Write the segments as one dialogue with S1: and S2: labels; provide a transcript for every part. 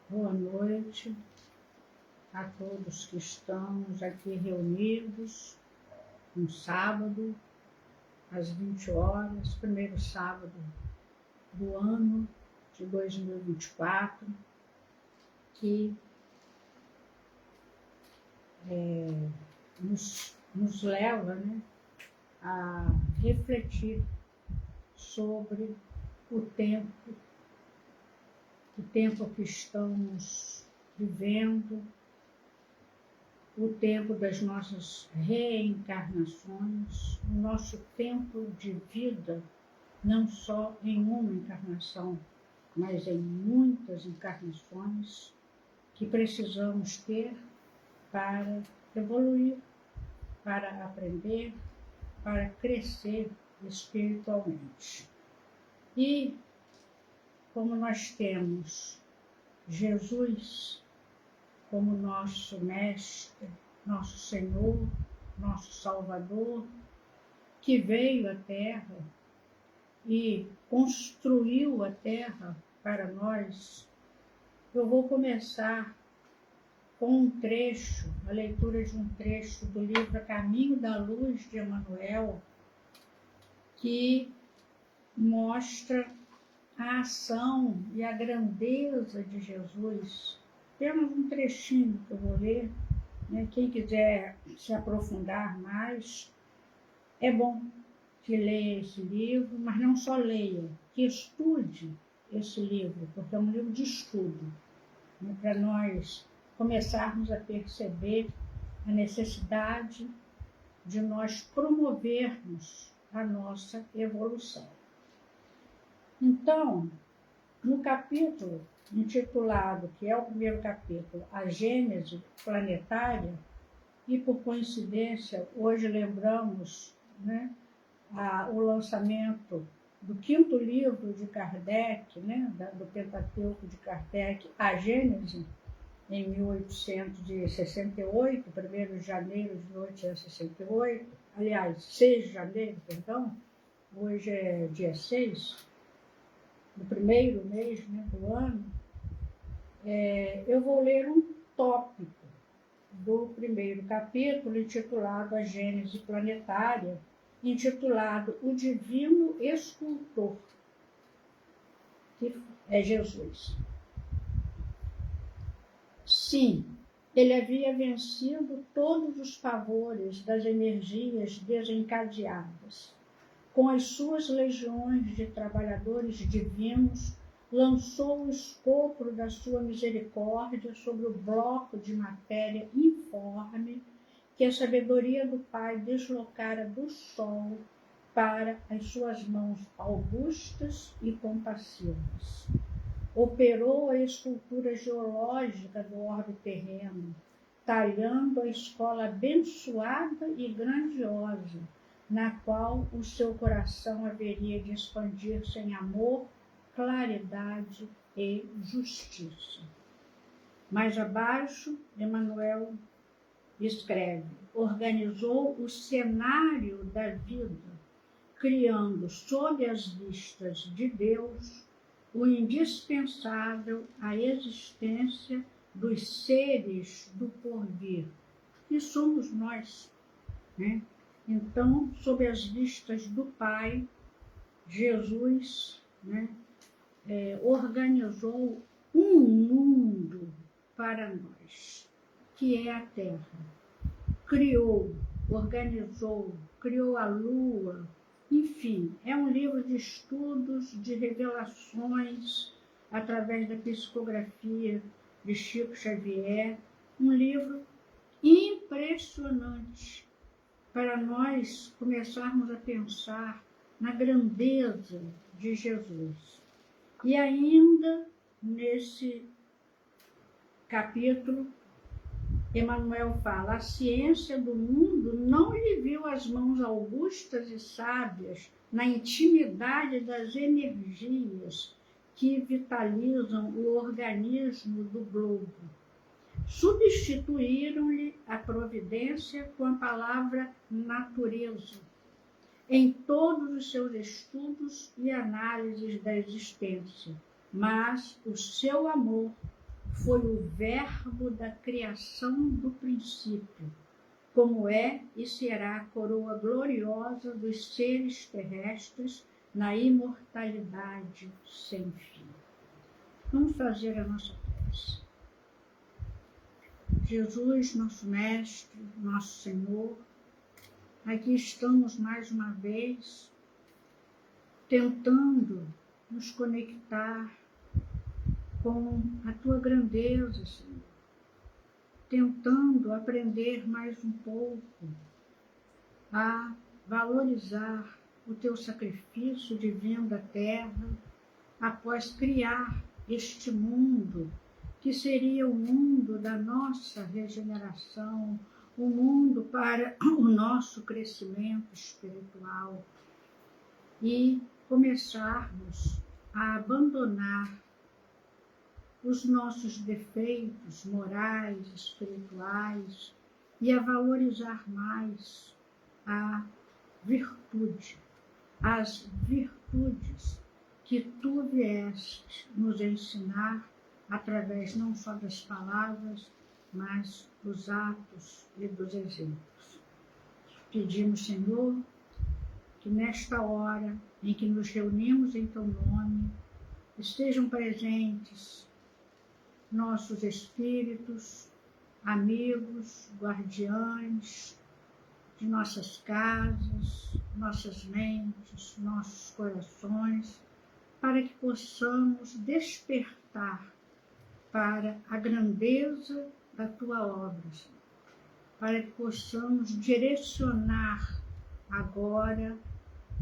S1: Boa noite a todos que estamos aqui reunidos no sábado, às 20 horas, primeiro sábado do ano de 2024, que nos leva, a refletir sobre o tempo que estamos vivendo, o tempo das nossas reencarnações, o nosso tempo de vida, não só em uma encarnação, mas em muitas encarnações que precisamos ter para evoluir, para aprender, para crescer espiritualmente. E como nós temos Jesus como nosso Mestre, nosso Senhor, nosso Salvador, que veio à Terra e construiu a Terra para nós, eu vou começar com um trecho, a leitura de um trecho do livro A Caminho da Luz de Emmanuel, que mostra a ação e a grandeza de Jesus. Temos um trechinho que eu vou ler, Quem quiser se aprofundar mais, é bom que leia esse livro, mas não só leia, que estude esse livro, porque é um livro de estudo, para nós começarmos a perceber a necessidade de nós promovermos a nossa evolução. Então, no capítulo intitulado, que é o primeiro capítulo, A Gênese Planetária, e por coincidência, hoje lembramos o lançamento do quinto livro de Kardec, do Pentateuco de Kardec, A Gênese, em 1868, 1º de janeiro de 1868, aliás, 6 de janeiro, perdão, hoje é dia 6, no primeiro mês do ano, eu vou ler um tópico do primeiro capítulo, intitulado A Gênese Planetária, intitulado O Divino Escultor, que é Jesus. Sim, ele havia vencido todos os pavores das energias desencadeadas. Com as suas legiões de trabalhadores divinos, lançou o escopo da sua misericórdia sobre o bloco de matéria informe que a sabedoria do Pai deslocara do sol para as suas mãos augustas e compassivas. Operou a escultura geológica do orbe terreno, talhando a escola abençoada e grandiosa, na qual o seu coração haveria de expandir-se em amor, claridade e justiça. Mais abaixo, Emmanuel escreve: organizou o cenário da vida, criando sob as vistas de Deus o indispensável à existência dos seres do porvir, que somos nós, Então, sob as vistas do Pai, Jesus organizou um mundo para nós, que é a Terra. Criou, organizou, criou a Lua, enfim, é um livro de estudos, de revelações, através da psicografia de Chico Xavier, um livro impressionante, para nós começarmos a pensar na grandeza de Jesus. E ainda nesse capítulo, Emmanuel fala: a ciência do mundo não lhe viu as mãos augustas e sábias na intimidade das energias que vitalizam o organismo do globo. Substituíram-lhe a providência com a palavra natureza, em todos os seus estudos e análises da existência, mas o seu amor foi o verbo da criação do princípio, como é e será a coroa gloriosa dos seres terrestres na imortalidade sem fim. Vamos fazer a nossa prece. Jesus, nosso Mestre, nosso Senhor, aqui estamos mais uma vez tentando nos conectar com a Tua grandeza, Senhor, tentando aprender mais um pouco a valorizar o Teu sacrifício de vinda à Terra após criar este mundo, que seria o mundo da nossa regeneração, o mundo para o nosso crescimento espiritual, e começarmos a abandonar os nossos defeitos morais, espirituais, e a valorizar mais a virtude, as virtudes que Tu vieste nos ensinar através não só das palavras, mas dos atos e dos exemplos. Pedimos, Senhor, que nesta hora em que nos reunimos em Teu nome, estejam presentes nossos espíritos, amigos, guardiães de nossas casas, nossas mentes, nossos corações, para que possamos despertar para a grandeza da Tua obra, Senhor, para que possamos direcionar agora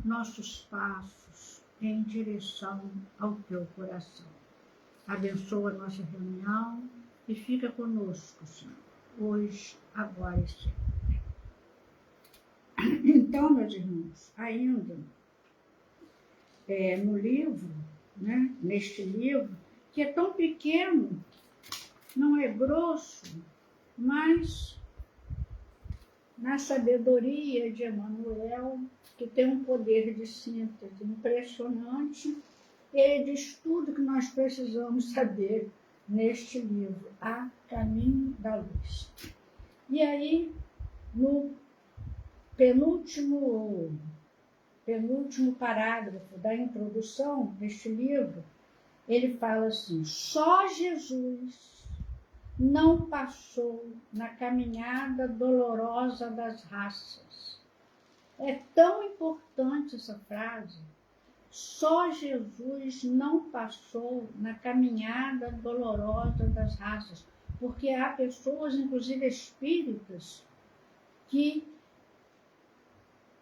S1: nossos passos em direção ao Teu coração. Abençoa a nossa reunião e fica conosco, Senhor, hoje, agora e sempre. Então, meus irmãos, ainda no livro, neste livro, que é tão pequeno, não é grosso, mas na sabedoria de Emmanuel, que tem um poder de síntese impressionante, ele diz tudo que nós precisamos saber neste livro, A Caminho da Luz. E aí, no penúltimo parágrafo da introdução deste livro, ele fala assim: só Jesus não passou na caminhada dolorosa das raças. É tão importante essa frase. Só Jesus não passou na caminhada dolorosa das raças, porque há pessoas, inclusive espíritas, que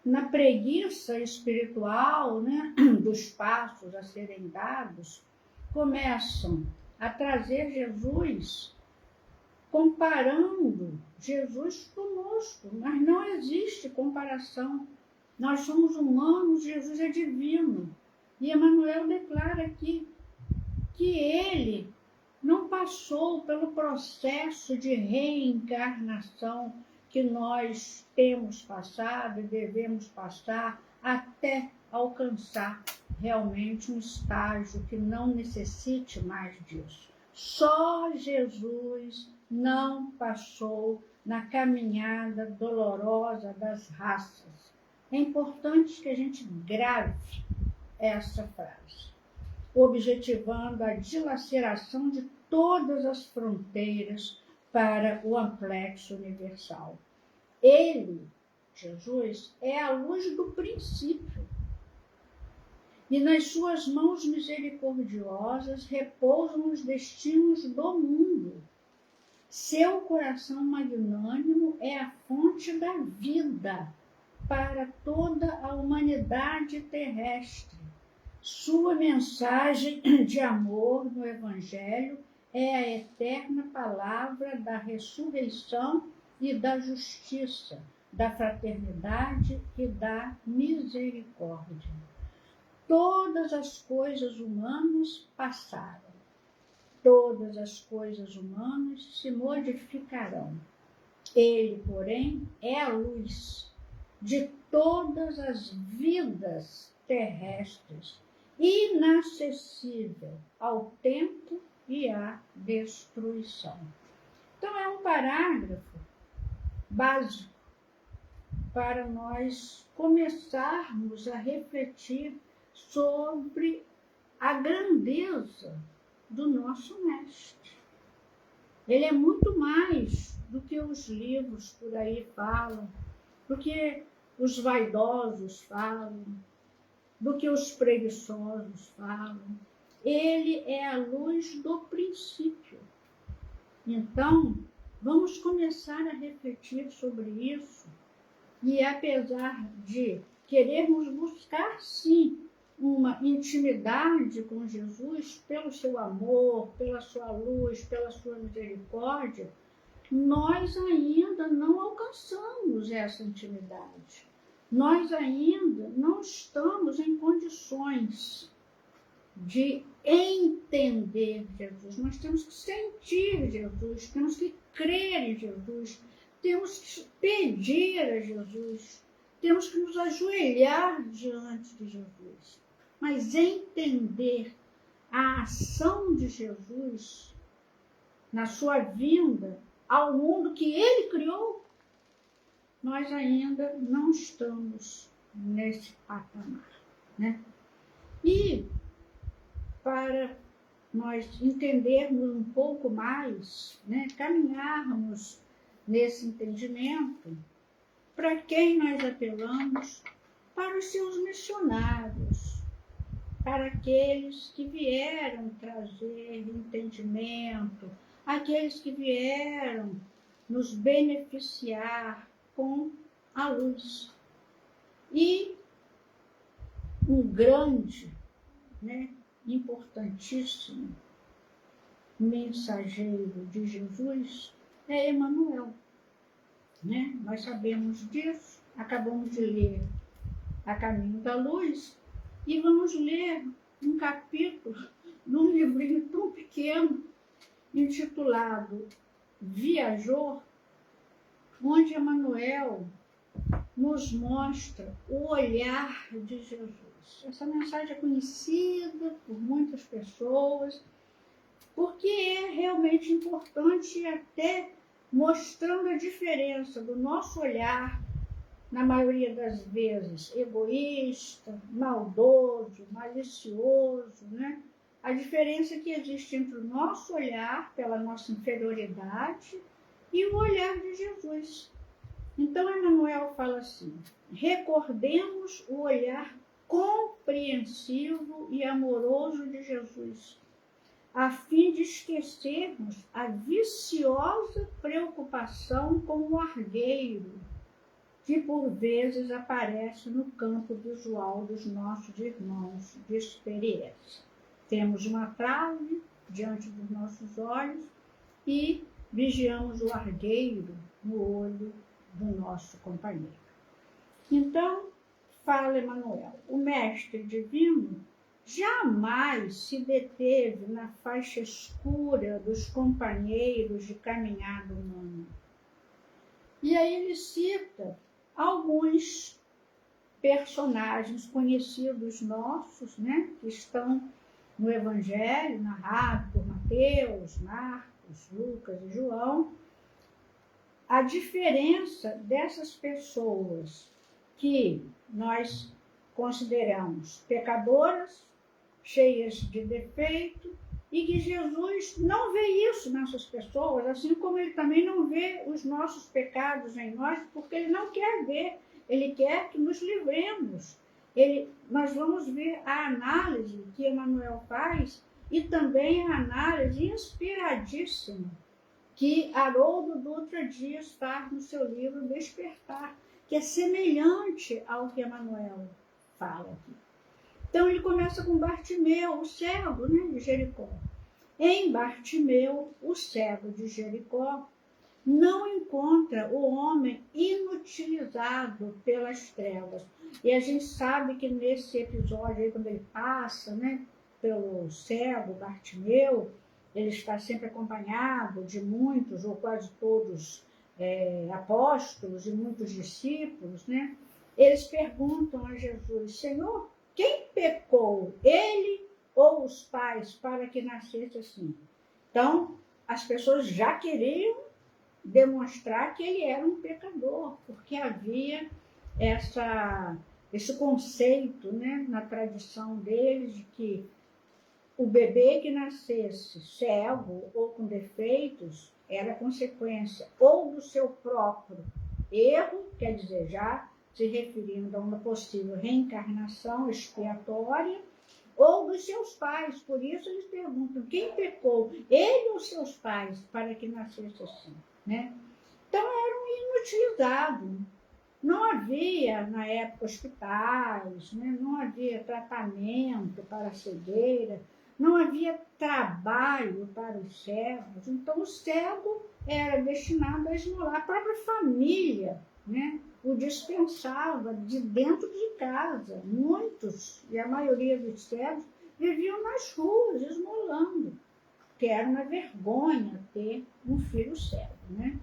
S1: na preguiça espiritual, dos passos a serem dados, começam a trazer Jesus, comparando Jesus conosco, mas não existe comparação. Nós somos humanos, Jesus é divino. E Emmanuel declara aqui que ele não passou pelo processo de reencarnação que nós temos passado e devemos passar até alcançar realmente um estágio que não necessite mais disso. Só Jesus não passou na caminhada dolorosa das raças. É importante que a gente grave essa frase, objetivando a dilaceração de todas as fronteiras para o amplexo universal. Ele, Jesus, é a luz do princípio. E nas suas mãos misericordiosas repousam os destinos do mundo. Seu coração magnânimo é a fonte da vida para toda a humanidade terrestre. Sua mensagem de amor no Evangelho é a eterna palavra da ressurreição e da justiça, da fraternidade e da misericórdia. Todas as coisas humanas passaram. Todas as coisas humanas se modificarão. Ele, porém, é a luz de todas as vidas terrestres, inacessível ao tempo e à destruição. Então, é um parágrafo básico para nós começarmos a refletir sobre a grandeza do nosso Mestre. Ele é muito mais do que os livros por aí falam, do que os vaidosos falam, do que os preguiçosos falam. Ele é a luz do princípio. Então, vamos começar a refletir sobre isso. E apesar de querermos buscar, sim, uma intimidade com Jesus, pelo seu amor, pela sua luz, pela sua misericórdia, nós ainda não alcançamos essa intimidade. Nós ainda não estamos em condições de entender Jesus. Nós temos que sentir Jesus, temos que crer em Jesus, temos que pedir a Jesus, temos que nos ajoelhar diante de Jesus. Mas entender a ação de Jesus na sua vinda ao mundo que ele criou, nós ainda não estamos nesse patamar, né? E para nós entendermos um pouco mais, né, caminharmos nesse entendimento, para quem nós apelamos? Para os seus missionários, para aqueles que vieram trazer entendimento, aqueles que vieram nos beneficiar com a luz. E um grande, né, importantíssimo mensageiro de Jesus é Emmanuel. Né? Nós sabemos disso, acabamos de ler A Caminho da Luz e vamos ler um capítulo num livrinho tão pequeno intitulado Viajor, onde Emmanuel nos mostra o olhar de Jesus. Essa mensagem é conhecida por muitas pessoas, porque é realmente importante, até mostrando a diferença do nosso olhar, na maioria das vezes, egoísta, maldoso, malicioso, né? A diferença que existe entre o nosso olhar, pela nossa inferioridade, e o olhar de Jesus. Então, Emmanuel fala assim: recordemos o olhar compreensivo e amoroso de Jesus, a fim de esquecermos a viciosa preocupação com o argueiro, que por vezes aparece no campo visual dos nossos irmãos de experiência. Temos uma trave diante dos nossos olhos e vigiamos o argueiro no olho do nosso companheiro. Então, fala Emmanuel, o mestre divino jamais se deteve na faixa escura dos companheiros de caminhada humana. E aí ele cita alguns personagens conhecidos nossos, né, que estão no Evangelho, narrado por Mateus, Marcos, Lucas e João. A diferença dessas pessoas que nós consideramos pecadoras, cheias de defeito, e que Jesus não vê isso nessas pessoas, assim como ele também não vê os nossos pecados em nós, porque ele não quer ver, ele quer que nos livremos. Nós vamos ver a análise que Emmanuel faz e também a análise inspiradíssima que Haroldo Dutra Dias faz no seu livro Despertar, que é semelhante ao que Emmanuel fala aqui. Então ele começa com Bartimeu, o cego, né, de Jericó. Em Bartimeu, o cego de Jericó, não encontra o homem inutilizado pelas trevas. E a gente sabe que nesse episódio aí, quando ele passa, né, pelo cego Bartimeu, ele está sempre acompanhado de muitos, ou quase todos, apóstolos e muitos discípulos, né? Eles perguntam a Jesus: Senhor, quem pecou, ele ou os pais, para que nascesse assim? Então, as pessoas já queriam demonstrar que ele era um pecador, porque havia esse conceito, né, na tradição deles de que o bebê que nascesse cego ou com defeitos era consequência ou do seu próprio erro, quer dizer, já se referindo a uma possível reencarnação expiatória, ou dos seus pais. Por isso eles perguntam, quem pecou, ele ou seus pais, para que nascesse assim, né? Então era um inutilizado. Não havia, na época, hospitais, né? Não havia tratamento para a cegueira, não havia trabalho para os cegos. Então, o cego era destinado a esmolar. A própria família, né, o dispensava de dentro de casa. Muitos, e a maioria dos cegos, viviam nas ruas, esmolando, que era uma vergonha ter um filho cego, né?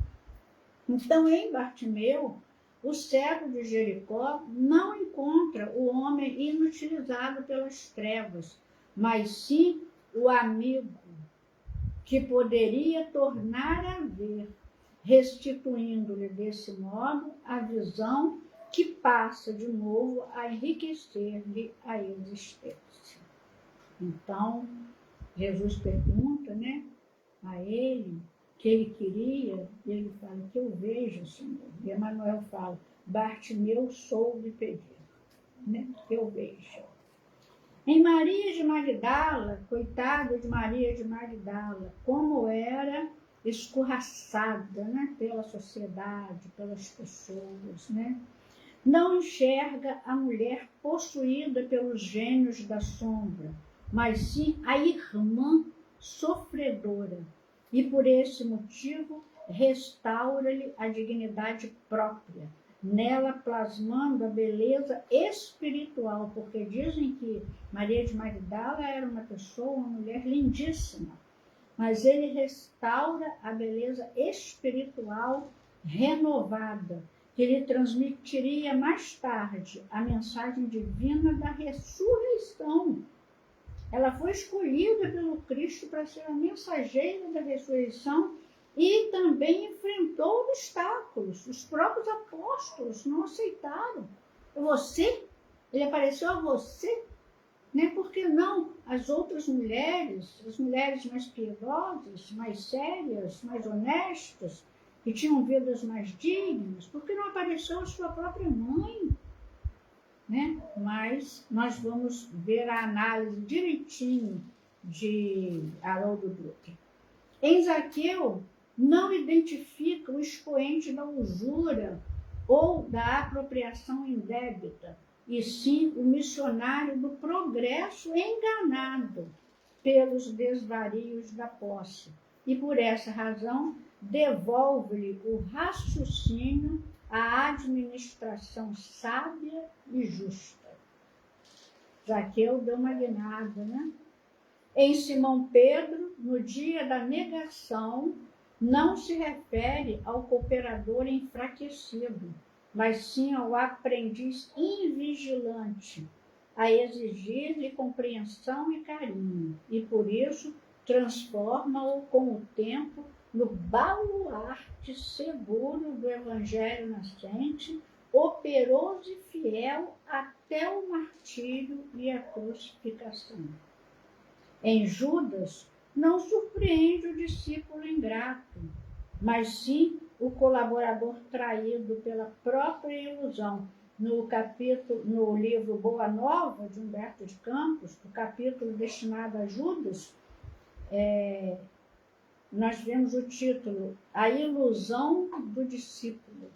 S1: Então, em Bartimeu, o cego de Jericó não encontra o homem inutilizado pelas trevas, mas sim o amigo que poderia tornar a ver, restituindo-lhe desse modo a visão que passa de novo a enriquecer-lhe a existência. Então, Jesus pergunta, né, a ele que ele queria, e ele fala, que eu vejo, Senhor. E Emmanuel fala, Bartimeu soube pedir, né, que eu vejo. Em Maria de Magdala, coitada de Maria de Magdala, como era escorraçada, né, pela sociedade, pelas pessoas, né? Não enxerga a mulher possuída pelos gênios da sombra, mas sim a irmã sofredora. E por esse motivo restaura-lhe a dignidade própria, nela plasmando a beleza espiritual, porque dizem que Maria de Magdala era uma pessoa, uma mulher lindíssima, mas ele restaura a beleza espiritual renovada, que lhe transmitiria mais tarde a mensagem divina da ressurreição. Ela foi escolhida pelo Cristo para ser a mensageira da ressurreição e também enfrentou obstáculos. Os próprios apóstolos não aceitaram. Você? Ele apareceu a você? Né? Por que não as outras mulheres, as mulheres mais piedosas, mais sérias, mais honestas, que tinham vidas mais dignas? Por que não apareceu a sua própria mãe? Né? Mas nós vamos ver a análise direitinho de Haroldo Dutra. Em Zaqueu, não identifica o expoente da usura ou da apropriação indébita, e sim o missionário do progresso enganado pelos desvarios da posse. E por essa razão, devolve-lhe o raciocínio à administração sábia e justa. Zaqueu deu uma guinada, né? Em Simão Pedro, no dia da negação, não se refere ao cooperador enfraquecido, mas sim ao aprendiz invigilante, a exigir-lhe compreensão e carinho, e por isso transforma-o com o tempo no baluarte seguro do Evangelho nascente, operoso e fiel até o martírio e a crucificação. Em Judas, não surpreende o discípulo ingrato, mas sim o colaborador traído pela própria ilusão. No livro Boa Nova, de Humberto de Campos, o capítulo destinado a Judas, nós vemos o título A Ilusão do Discípulo,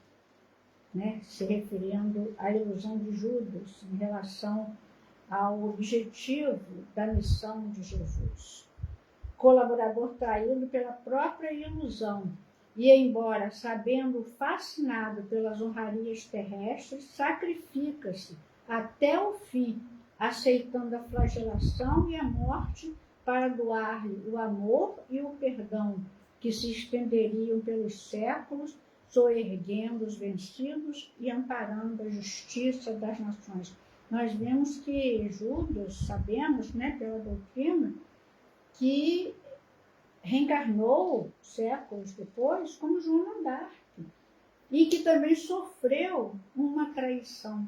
S1: né? Se referindo à ilusão de Judas em relação ao objetivo da missão de Jesus. Colaborador traído pela própria ilusão, e embora sabendo fascinado pelas honrarias terrestres, sacrifica-se até o fim, aceitando a flagelação e a morte para doar-lhe o amor e o perdão que se estenderiam pelos séculos, soerguendo os vencidos e amparando a justiça das nações. Nós vemos que Judas, sabemos, né, pela doutrina, que reencarnou séculos depois como Joana d'Arc e que também sofreu uma traição,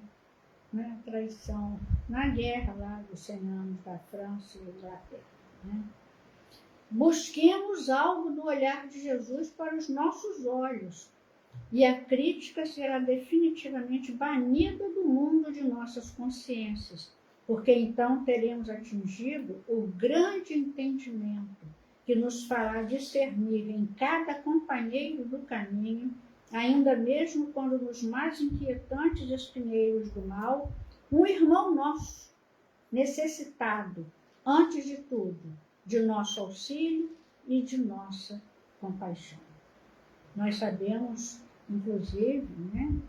S1: né? Traição na guerra lá dos 100 anos da França e Inglaterra, né? Busquemos algo do olhar de Jesus para os nossos olhos, e a crítica será definitivamente banida do mundo de nossas consciências, porque então teremos atingido o grande entendimento que nos fará discernir em cada companheiro do caminho, ainda mesmo quando nos mais inquietantes espinheiros do mal, um irmão nosso, necessitado, antes de tudo, de nosso auxílio e de nossa compaixão. Nós sabemos, inclusive, né,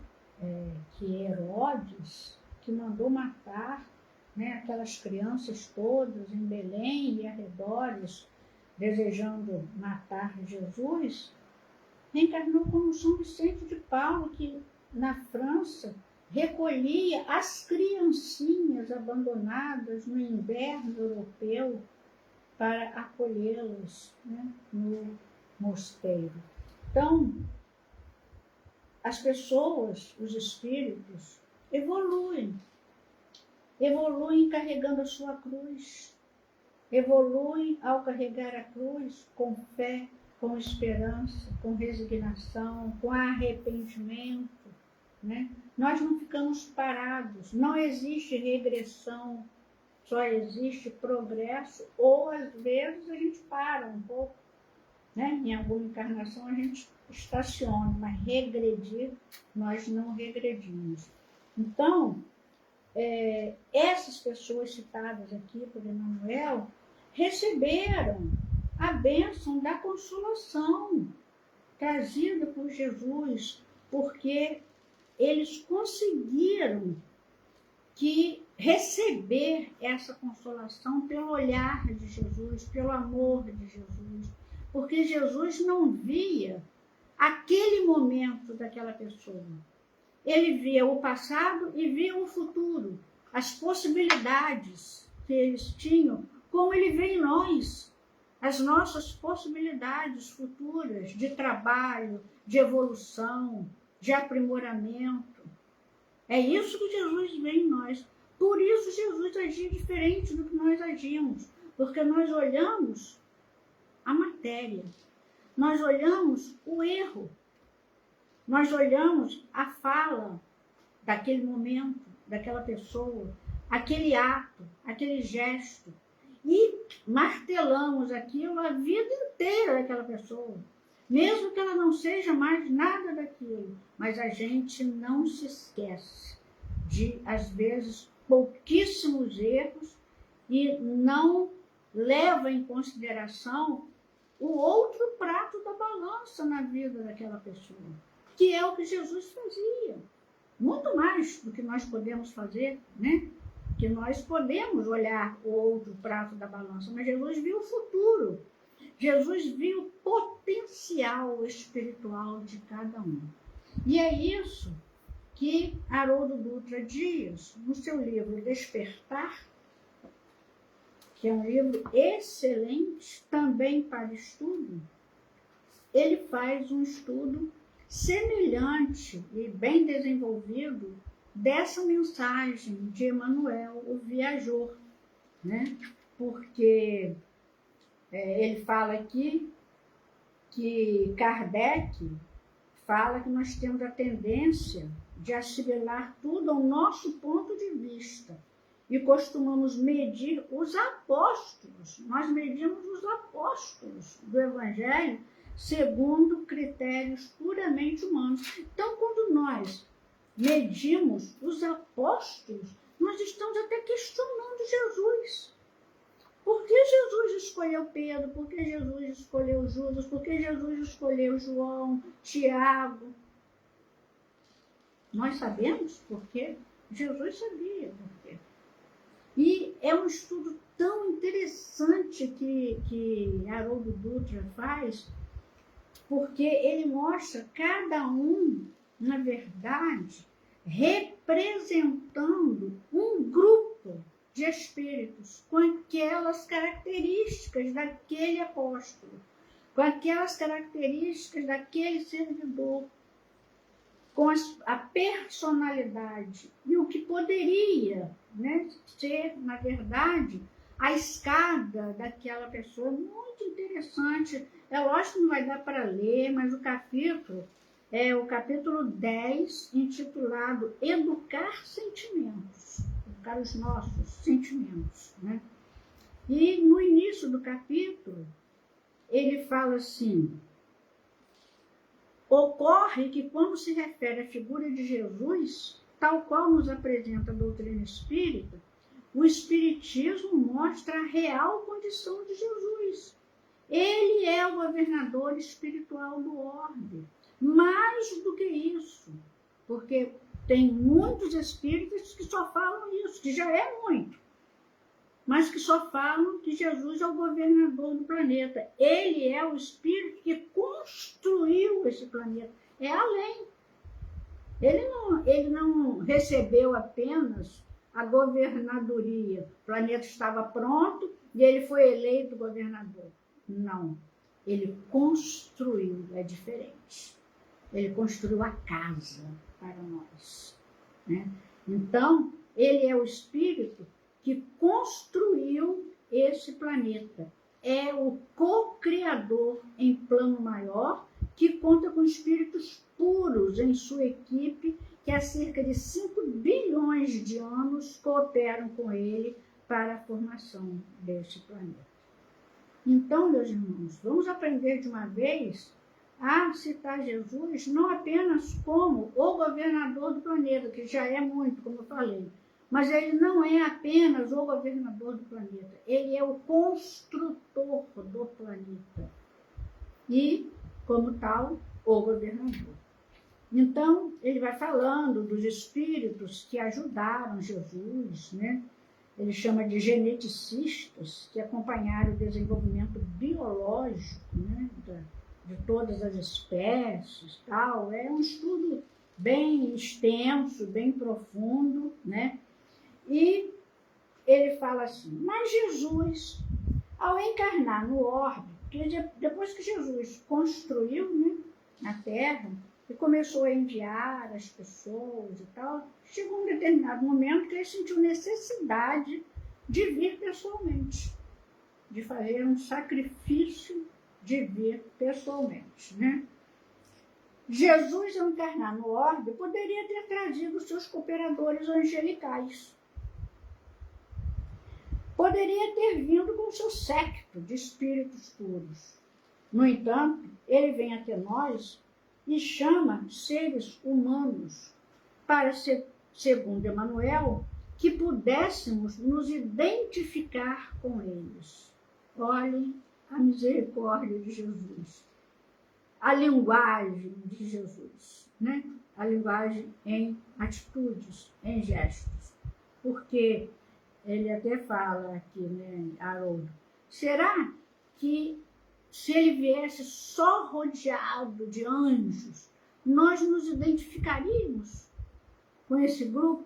S1: que Herodes, que mandou matar, né, aquelas crianças todas em Belém e arredores, desejando matar Jesus, reencarnou como São Vicente de Paulo, que na França recolhia as criancinhas abandonadas no inverno europeu para acolhê-las, né, no mosteiro. Então, as pessoas, os espíritos, evoluem carregando a sua cruz, evoluem ao carregar a cruz com fé, com esperança, com resignação, com arrependimento, né? Nós não ficamos parados, não existe regressão, só existe progresso, ou às vezes a gente para um pouco, né? Em alguma encarnação a gente estaciona, mas regredir, nós não regredimos. Então, essas pessoas citadas aqui por Emmanuel receberam a bênção da consolação trazida por Jesus, porque eles conseguiram receber essa consolação pelo olhar de Jesus, pelo amor de Jesus, porque Jesus não via aquele momento daquela pessoa. Ele via o passado e via o futuro, as possibilidades que eles tinham, como ele vê em nós, as nossas possibilidades futuras de trabalho, de evolução, de aprimoramento. É isso que Jesus vê em nós. Por isso Jesus agia diferente do que nós agimos, porque nós olhamos a matéria, nós olhamos o erro, nós olhamos a fala daquele momento, daquela pessoa, aquele ato, aquele gesto, e martelamos aquilo a vida inteira daquela pessoa, mesmo que ela não seja mais nada daquilo, mas a gente não se esquece de, às vezes, pouquíssimos erros e não leva em consideração o outro prato da balança na vida daquela pessoa, que é o que Jesus fazia. Muito mais do que nós podemos fazer, né? Que nós podemos olhar o outro prato da balança, mas Jesus viu o futuro. Jesus viu o potencial espiritual de cada um. E é isso que Haroldo Dutra Dias, no seu livro Despertar, que é um livro excelente também para estudo, ele faz um estudo semelhante e bem desenvolvido dessa mensagem de Emmanuel, o viajor, né? Porque ele fala aqui que Kardec fala que nós temos a tendência de assimilar tudo ao nosso ponto de vista e costumamos medir os apóstolos, nós medimos os apóstolos do Evangelho segundo critérios puramente humanos. Então, quando nós medimos os apóstolos, nós estamos até questionando Jesus. Por que Jesus escolheu Pedro? Por que Jesus escolheu Judas? Por que Jesus escolheu João, Tiago? Nós sabemos por quê? Jesus sabia por quê. E é um estudo tão interessante que Haroldo Dutra faz, porque ele mostra cada um, na verdade, representando um grupo de espíritos com aquelas características daquele apóstolo. com aquelas características daquele servidor, com a personalidade e o que poderia, né, ser, na verdade, a escada daquela pessoa. Muito interessante. É lógico que não vai dar para ler, mas o capítulo é o capítulo 10, intitulado Educar Sentimentos, educar os nossos sentimentos, né? E no início do capítulo, ele fala assim: ocorre que quando se refere à figura de Jesus, tal qual nos apresenta a doutrina espírita, o Espiritismo mostra a real condição de Jesus. Ele é o governador espiritual do orbe. Mais do que isso, porque tem muitos espíritas que só falam isso, que já é muito, mas que só falam que Jesus é o governador do planeta. Ele é o espírito que construiu esse planeta. É além. Ele não recebeu apenas a governadoria. O planeta estava pronto e ele foi eleito governador. Não. Ele construiu, é diferente. Ele construiu a casa para nós, né? Então, ele é o espírito que construiu esse planeta. É o co-criador em plano maior, que conta com espíritos puros em sua equipe, que há cerca de 5 bilhões de anos cooperam com ele para a formação desse planeta. Então, meus irmãos, vamos aprender de uma vez a citar Jesus não apenas como o governador do planeta, que já é muito, como eu falei, mas ele não é apenas o governador do planeta, ele é o construtor do planeta e, como tal, o governador. Então, ele vai falando dos espíritos que ajudaram Jesus, né? Ele chama de geneticistas, que acompanharam o desenvolvimento biológico, né, de todas as espécies, tal. É um estudo bem extenso, bem profundo, né? E ele fala assim: mas Jesus, ao encarnar no orbe, depois que Jesus construiu, né, a Terra e começou a enviar as pessoas e tal, chegou um determinado momento que ele sentiu necessidade de vir pessoalmente, de fazer um sacrifício de vir pessoalmente, né? Jesus, ao encarnar no orbe, poderia ter trazido seus cooperadores angelicais. Poderia ter vindo com seu séquito de espíritos puros. No entanto, ele vem até nós e chama seres humanos para, segundo Emmanuel, que pudéssemos nos identificar com eles. Olhem a misericórdia de Jesus, a linguagem de Jesus, né? A linguagem em atitudes, em gestos. Porque ele até fala aqui, né, Haroldo, será que se ele viesse só rodeado de anjos, nós nos identificaríamos com esse grupo?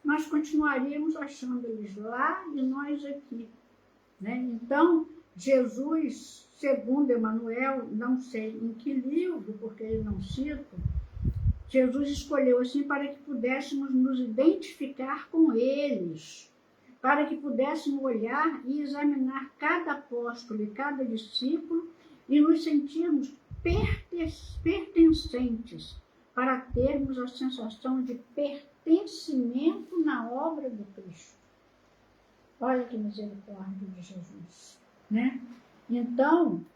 S1: Nós continuaríamos achando eles lá e nós aqui, né? Então, Jesus, segundo Emmanuel, não sei em que livro, porque ele não cita, Jesus escolheu assim para que pudéssemos nos identificar com eles, para que pudéssemos olhar e examinar cada apóstolo e cada discípulo e nos sentirmos pertencentes, para termos a sensação de pertencimento na obra do Cristo. Olha que misericórdia de Jesus, né? Então,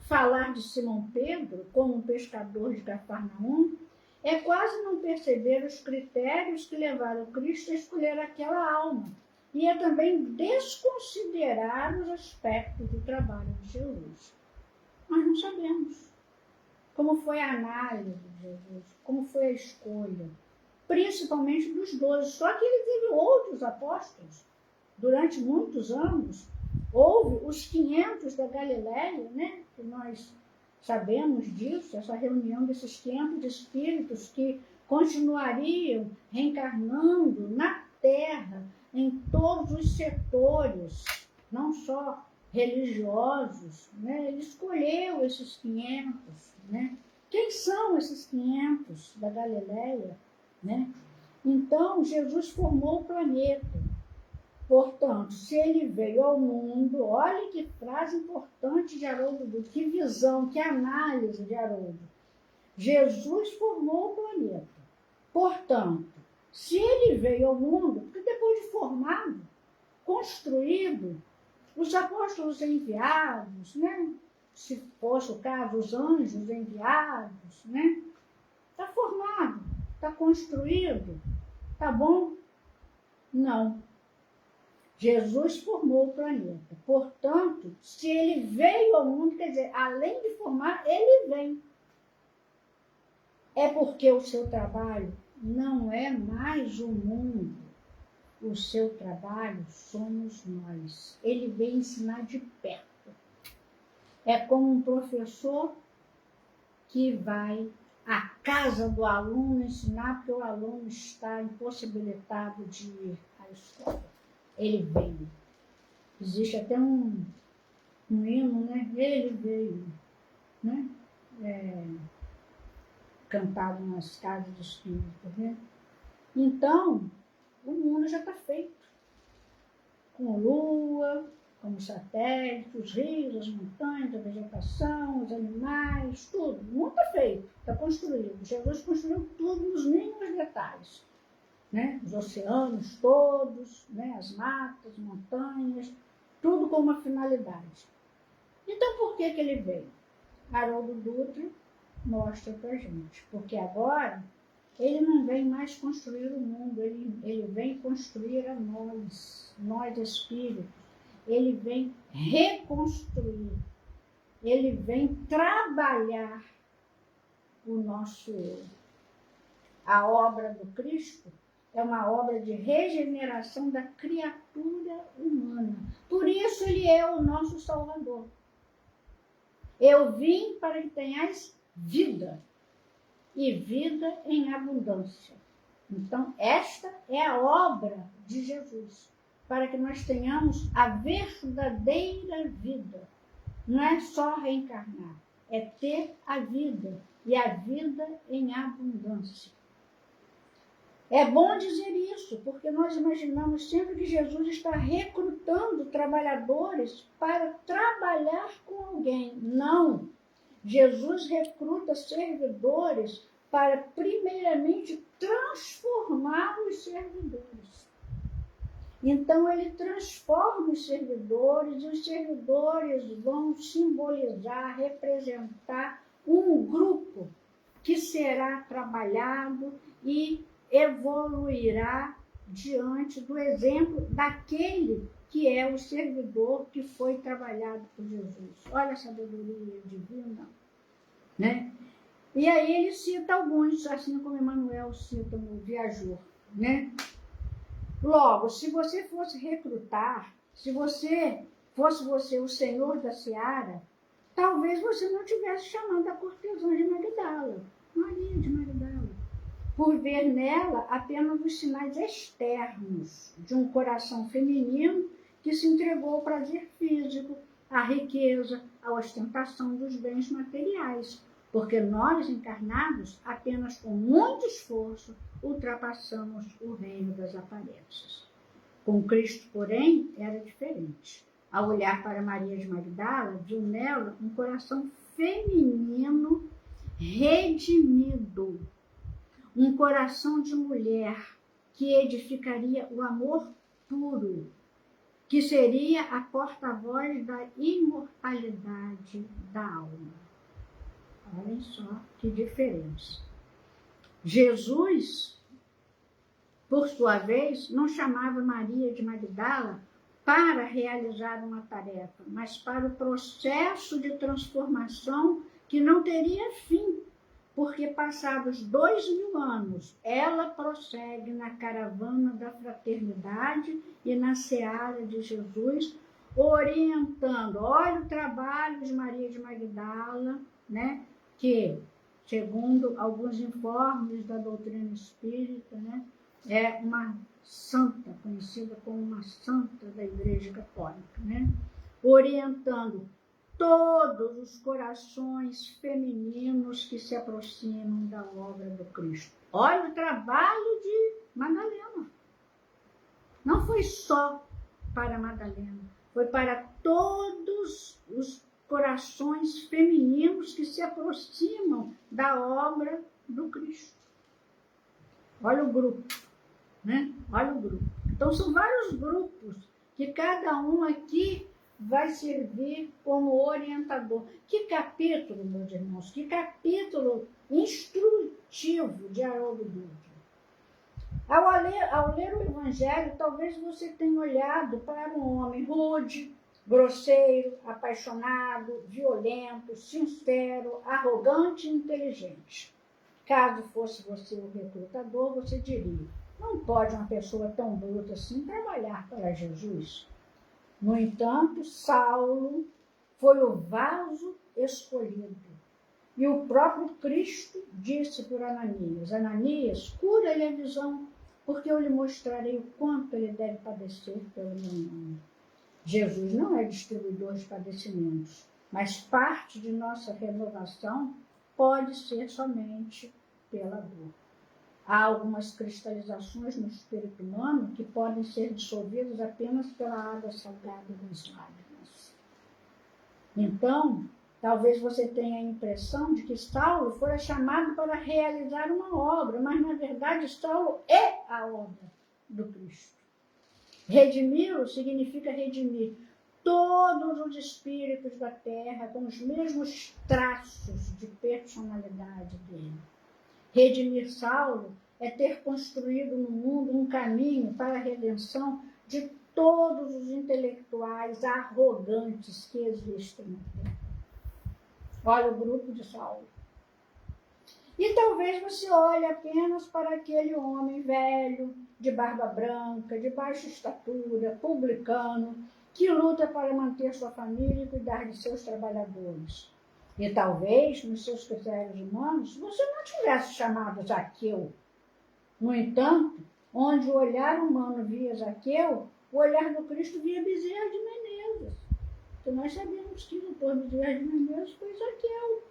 S1: falar de Simão Pedro como um pescador de Cafarnaum é quase não perceber os critérios que levaram Cristo a escolher aquela alma. E é também desconsiderar os aspectos do trabalho de Jesus. Nós não sabemos como foi a análise de Jesus, como foi a escolha, principalmente dos 12. Só que ele teve outros apóstolos. Durante muitos anos, houve os 500 da Galileia, né, que nós sabemos disso, essa reunião desses 500 espíritos que continuariam reencarnando na Terra, em todos os setores, não só religiosos, né? Ele escolheu esses 500, né? Quem são esses 500 da Galileia, né? Então, Jesus formou o planeta. Portanto, se ele veio ao mundo, olha que frase importante de Haroldo Dutra, que visão, que análise de Haroldo. Jesus formou o planeta. Portanto, se ele veio ao mundo, porque depois de formado, construído, os apóstolos enviados, né? Se fosse o caso, os anjos enviados, né? Está formado, está construído, tá bom? Não. Jesus formou o planeta. Portanto, se ele veio ao mundo, quer dizer, além de formar, ele vem. É porque o seu trabalho não é mais o mundo. O seu trabalho somos nós. Ele vem ensinar de perto. É como um professor que vai à casa do aluno ensinar, porque o aluno está impossibilitado de ir à escola. Ele veio. Existe até um hino, né? Ele veio, né? Cantado nas casas de espírito, né? Então, o mundo já está feito. Com lua, com os satélites, os rios, as montanhas, a vegetação, os animais, tudo. O mundo está feito, está construído. Jesus construiu tudo nos mínimos detalhes. Né? Os oceanos todos, né? As matas, montanhas, tudo com uma finalidade. Então, por que ele veio? Haroldo Dutra mostra para a gente. Porque agora ele não vem mais construir o mundo, ele vem construir a nós espíritos. Ele vem reconstruir, ele vem trabalhar o nosso eu. A obra do Cristo é uma obra de regeneração da criatura humana. Por isso ele é o nosso Salvador. Eu vim para que tenhais vida, e vida em abundância. Então, esta é a obra de Jesus, para que nós tenhamos a verdadeira vida. Não é só reencarnar, é ter a vida, e a vida em abundância. É bom dizer isso, porque nós imaginamos sempre que Jesus está recrutando trabalhadores para trabalhar com alguém. Não! Jesus recruta servidores para, primeiramente, transformar os servidores. Então, ele transforma os servidores, e os servidores vão simbolizar, representar um grupo que será trabalhado e evoluirá diante do exemplo daquele que é o servidor que foi trabalhado por Jesus. Olha a sabedoria divina, né? E aí ele cita alguns, assim como Emmanuel cita no Viajor, né? Logo, se você fosse recrutar, se você fosse o senhor da seara, talvez você não tivesse chamando a cortesã de Magdala, Maria de Magdala, por ver nela apenas os sinais externos de um coração feminino que se entregou ao prazer físico, à riqueza, à ostentação dos bens materiais, porque nós, encarnados, apenas com muito esforço, ultrapassamos o reino das aparências. Com Cristo, porém, era diferente. Ao olhar para Maria de Magdala, viu nela um coração feminino redimido, um coração de mulher que edificaria o amor puro, que seria a porta-voz da imortalidade da alma. Olhem só que diferença. Jesus, por sua vez, não chamava Maria de Magdala para realizar uma tarefa, mas para o processo de transformação que não teria fim, porque passados 2000 anos, ela prossegue na caravana da fraternidade e na seara de Jesus, orientando, olha o trabalho de Maria de Magdala, né, que, segundo alguns informes da doutrina espírita, né, é uma santa, conhecida como uma santa da Igreja Católica, né? orientando todos os corações femininos que se aproximam da obra do Cristo. Olha o trabalho de Madalena. Não foi só para Madalena, foi para todos os corações femininos que se aproximam da obra do Cristo. Olha o grupo, né? Olha o grupo. Então, são vários grupos que cada um aqui vai servir como orientador. Que capítulo, meus irmãos, que capítulo instrutivo de Haroldo Dutra. Ao ler o Evangelho, talvez você tenha olhado para um homem rude, grosseiro, apaixonado, violento, sincero, arrogante e inteligente. Caso fosse você o recrutador, você diria: não pode uma pessoa tão bruta assim trabalhar para Jesus. No entanto, Saulo foi o vaso escolhido. E o próprio Cristo disse por Ananias: Ananias, cura-lhe a visão, porque eu lhe mostrarei o quanto ele deve padecer pelo meu nome. Jesus não é distribuidor de padecimentos, mas parte de nossa renovação pode ser somente pela dor. Há algumas cristalizações no espírito humano que podem ser dissolvidas apenas pela água salgada das lágrimas. Então, talvez você tenha a impressão de que Saulo fora chamado para realizar uma obra, mas na verdade Saulo é a obra do Cristo. Redimi-lo significa redimir todos os espíritos da terra com os mesmos traços de personalidade dele. Redimir Saulo é ter construído no mundo um caminho para a redenção de todos os intelectuais arrogantes que existem na terra. Olha o grupo de Saulo. E talvez você olhe apenas para aquele homem velho, de barba branca, de baixa estatura, publicano, que luta para manter sua família e cuidar de seus trabalhadores. E talvez, nos seus critérios humanos, você não tivesse chamado Zaqueu. No entanto, onde o olhar humano via Zaqueu, o olhar do Cristo via Bezerra de Menezes. Então nós sabemos que depois Bezerra de Menezes foi Zaqueu.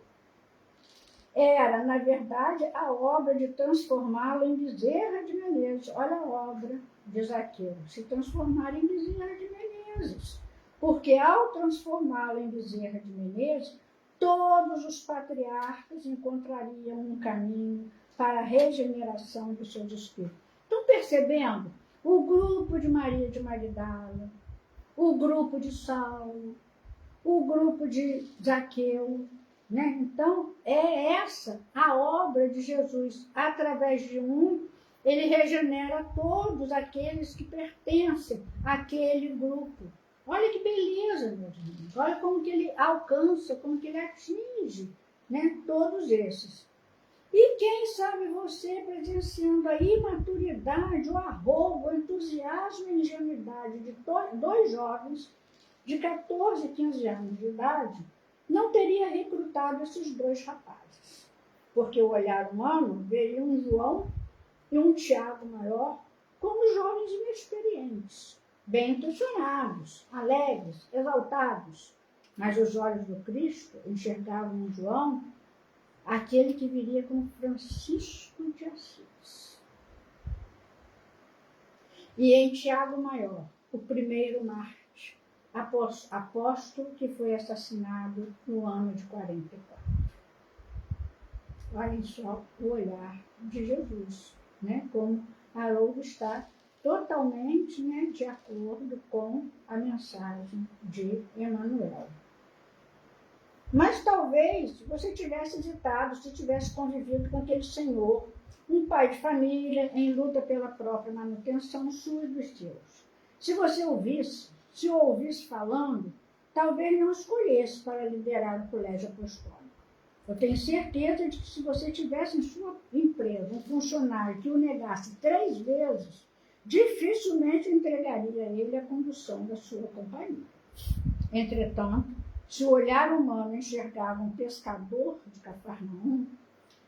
S1: Era, na verdade, a obra de transformá-lo em Bezerra de Menezes. Olha a obra de Zaqueu, se transformar em Bezerra de Menezes. Porque ao transformá-lo em Bezerra de Menezes, todos os patriarcas encontrariam um caminho para a regeneração dos seus espíritos. Estão percebendo? O grupo de Maria de Magdala, o grupo de Saulo, o grupo de Zaqueu, né? Então, é essa a obra de Jesus. Através de um, ele regenera todos aqueles que pertencem àquele grupo. Olha que beleza, meus irmãos. Olha como que ele alcança, como que ele atinge, né, todos esses. E quem sabe você presenciando a imaturidade, o arrobo, o entusiasmo e ingenuidade de dois jovens de 14 e 15 anos de idade, não teria recrutado esses dois rapazes. Porque o olhar humano veria um João e um Tiago maior como jovens inexperientes, bem intencionados, alegres, exaltados. Mas os olhos do Cristo enxergavam em João aquele que viria como Francisco de Assis. E em Tiago Maior, o primeiro mártir, apóstolo que foi assassinado no ano de 44. Olhem só o olhar de Jesus, né? Como Haroldo está totalmente, né, de acordo com a mensagem de Emmanuel. Mas talvez você tivesse hesitado se tivesse convivido com aquele senhor, um pai de família em luta pela própria manutenção sua e dos seus. Se você o ouvisse falando, talvez não escolhesse para liderar o colégio apostólico. Eu tenho certeza de que se você tivesse em sua empresa um funcionário que o negasse 3 vezes, dificilmente entregaria a ele a condução da sua companhia. Entretanto, se o olhar humano enxergava um pescador de Cafarnaum,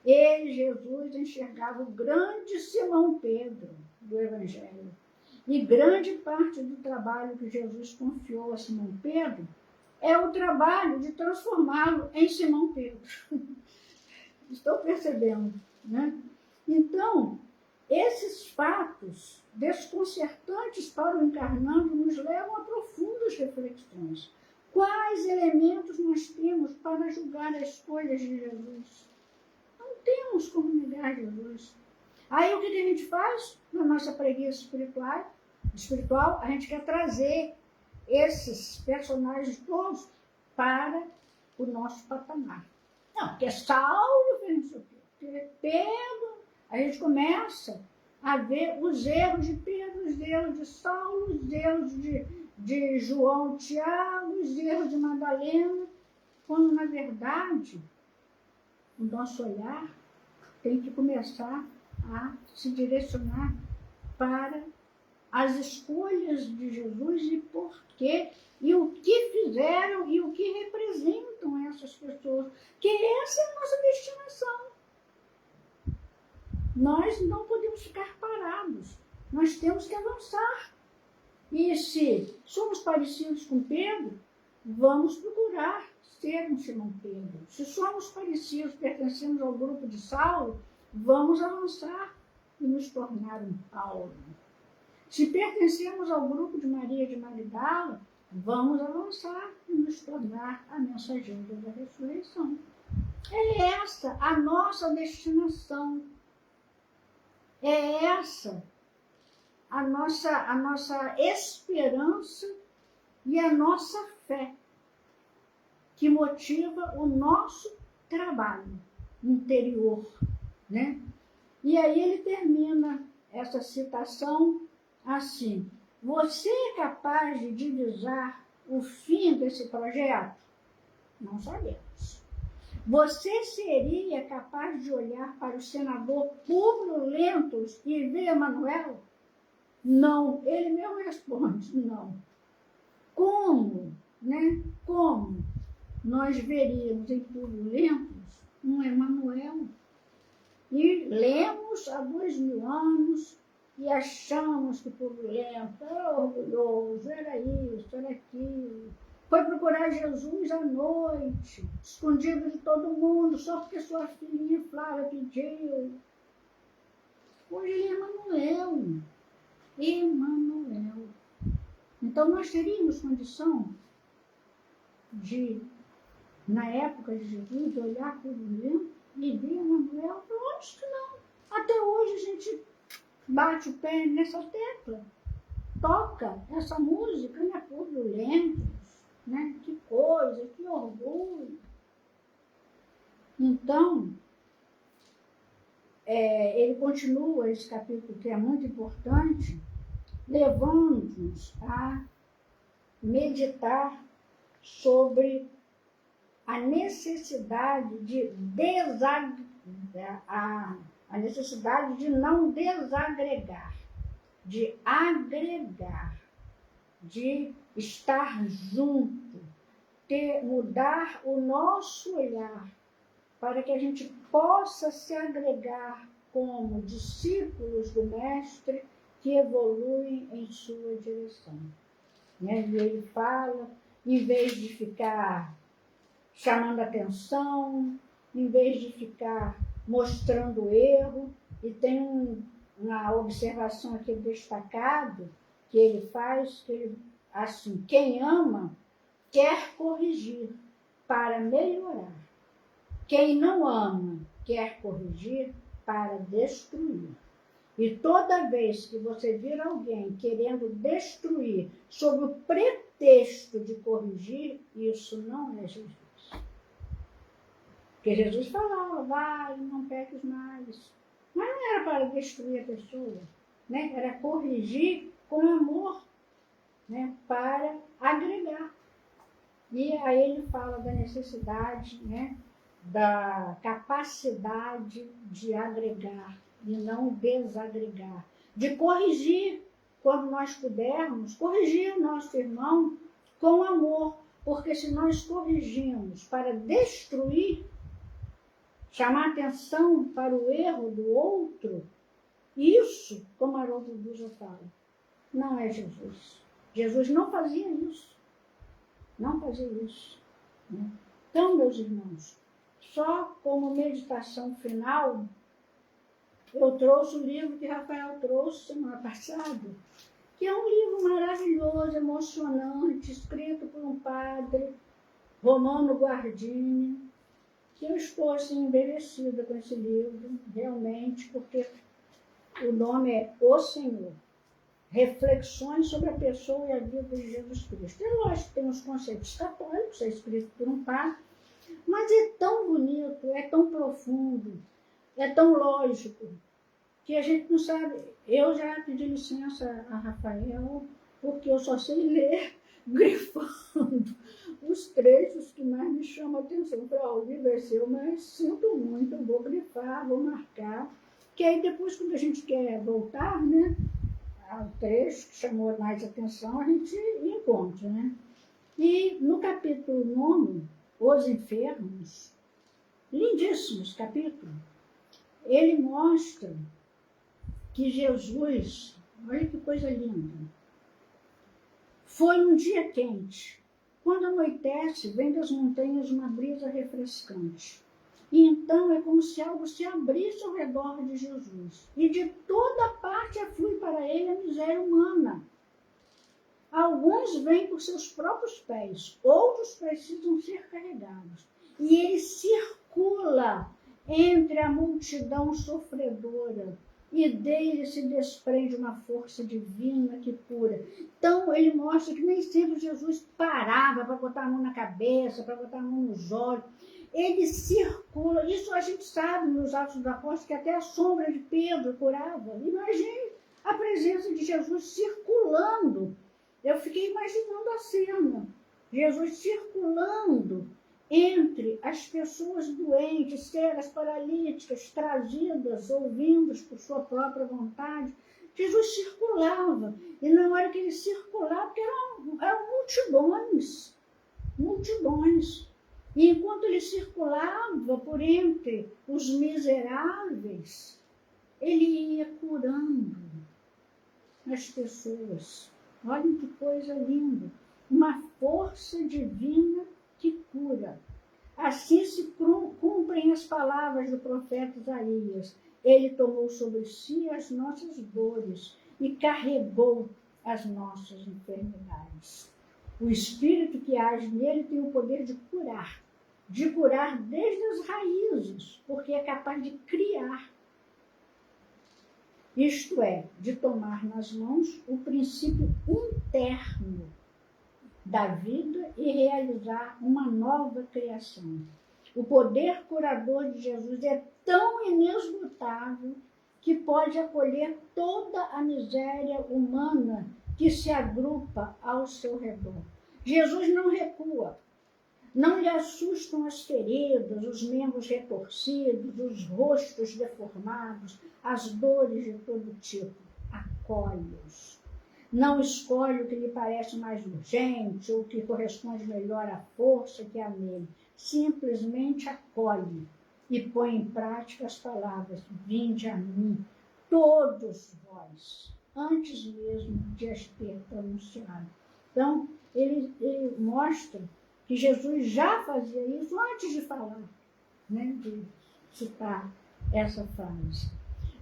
S1: ele, Jesus, enxergava o grande Simão Pedro do Evangelho. E grande parte do trabalho que Jesus confiou a Simão Pedro é o trabalho de transformá-lo em Simão Pedro. Estou percebendo, né? Então, esses fatos desconcertantes para o encarnado nos levam a profundas reflexões. Quais elementos nós temos para julgar as escolhas de Jesus? Não temos como negar Jesus. Aí o que a gente faz na nossa preguiça espiritual? A gente quer trazer esses personagens todos para o nosso patamar. Não, porque Saulo fez não sei o quê. Pedro, a gente começa a ver os erros de Pedro, os erros de Saulo, os erros de João, Tiago, os erros de Madalena, quando na verdade o nosso olhar tem que começar a se direcionar para as escolhas de Jesus e por quê, e o que fizeram e o que representam essas pessoas, que essa é a nossa destinação. Nós não podemos ficar parados, nós temos que avançar. E se somos parecidos com Pedro, vamos procurar ser um Simão Pedro. Se somos parecidos, pertencemos ao grupo de Saulo, vamos avançar e nos tornar um Paulo. Se pertencemos ao grupo de Maria de Magdala, vamos avançar e nos tornar a mensageira da ressurreição. É essa a nossa destinação. É essa a nossa esperança e a nossa fé que motiva o nosso trabalho interior, né? E aí ele termina essa citação assim: você é capaz de divisar o fim desse projeto? Não sabemos. Você seria capaz de olhar para o senador Públio Lentulus e ver Emanuel? Não. Ele mesmo responde, não. Como, né? Como nós veríamos em Públio Lentulus um Emanuel? E lemos há 2000 anos e achamos que Públio Lentulus era orgulhoso, era isso, era aquilo. Foi procurar Jesus à noite, escondido de todo mundo, só porque sua filhinha Flávia pediu. Hoje ele é Emanuel. Emanuel. Então nós teríamos condição de, na época de Jesus, olhar para o Lentulus e ver Emanuel? Lógico que não. Até hoje a gente bate o pé nessa tecla, toca essa música, né? Públio Lentulus. Né? Que coisa, que orgulho. Então, ele continua esse capítulo que é muito importante, levando-nos a meditar sobre a necessidade a necessidade de não desagregar, de agregar, de estar junto, mudar o nosso olhar para que a gente possa se agregar como discípulos do Mestre que evoluem em sua direção. Né? E ele fala, em vez de ficar chamando atenção, em vez de ficar mostrando erro, e tem uma observação aqui destacada, que ele faz, que ele, assim, quem ama quer corrigir para melhorar. Quem não ama quer corrigir para destruir. E toda vez que você vir alguém querendo destruir sob o pretexto de corrigir, isso não é Jesus. Porque Jesus falava, vai, não peques mais. Mas não era para destruir a pessoa, né? Era corrigir com amor, né? Para agregar. E aí ele fala da necessidade, né? Da capacidade de agregar e não desagregar. De corrigir, quando nós pudermos, corrigir o nosso irmão com amor. Porque se nós corrigimos para destruir, chamar atenção para o erro do outro, isso, como Haroldo Dutra fala, não é Jesus. Jesus não fazia isso. Não fazia isso. Né? Então, meus irmãos, só como meditação final, eu trouxe o livro que Rafael trouxe semana passada, que é um livro maravilhoso, emocionante, escrito por um padre, Romano Guardini, que eu estou assim, embevecida com esse livro, realmente, porque o nome é O Senhor. Reflexões sobre a pessoa e a vida de Jesus Cristo. É lógico que tem uns conceitos católicos, é escrito por um padre, mas é tão bonito, é tão profundo, é tão lógico, que a gente não sabe. Eu já pedi licença a Rafael, porque eu só sei ler grifando os trechos que mais me chamam a atenção. Para o livro é seu, mas sinto muito, eu vou grifar, vou marcar, que aí depois, quando a gente quer voltar, né, ao trecho que chamou mais atenção, a gente encontra, né? E no capítulo 9, Os Enfermos, lindíssimos capítulo, ele mostra que Jesus, olha que coisa linda, foi um dia quente. Quando anoitece, vem das montanhas uma brisa refrescante. E então é como se algo se abrisse ao redor de Jesus. E de toda parte aflui para ele a miséria humana. Alguns vêm por seus próprios pés, outros precisam ser carregados. E ele circula entre a multidão sofredora, e dele se desprende uma força divina que cura. Então, ele mostra que nem sempre Jesus parava para botar a mão na cabeça, para botar a mão nos olhos. Ele circula. Isso a gente sabe nos Atos dos Apóstolos, que até a sombra de Pedro curava. Imagine a presença de Jesus circulando. Eu fiquei imaginando a cena. Jesus circulando entre as pessoas doentes, cegas, paralíticas, trazidas ou vindas por sua própria vontade. Jesus circulava. E na hora que ele circulava, porque eram multidões, multidões. E enquanto ele circulava por entre os miseráveis, ele ia curando as pessoas. Olhem que coisa linda. Uma força divina que cura. Assim se cumprem as palavras do profeta Isaías. Ele tomou sobre si as nossas dores e carregou as nossas enfermidades. O Espírito que age nele tem o poder de curar desde as raízes, porque é capaz de criar. Isto é, de tomar nas mãos o princípio interno da vida e realizar uma nova criação. O poder curador de Jesus é tão inesgotável que pode acolher toda a miséria humana que se agrupa ao seu redor. Jesus não recua. Não lhe assustam as feridas, os membros retorcidos, os rostos deformados, as dores de todo tipo. Acolhe-os. Não escolhe o que lhe parece mais urgente ou que corresponde melhor à força que há nele. Simplesmente acolhe e põe em prática as palavras: vinde a mim, todos vós, antes mesmo de as ter pronunciado. Então, ele mostra que Jesus já fazia isso antes de falar, né, de citar essa frase.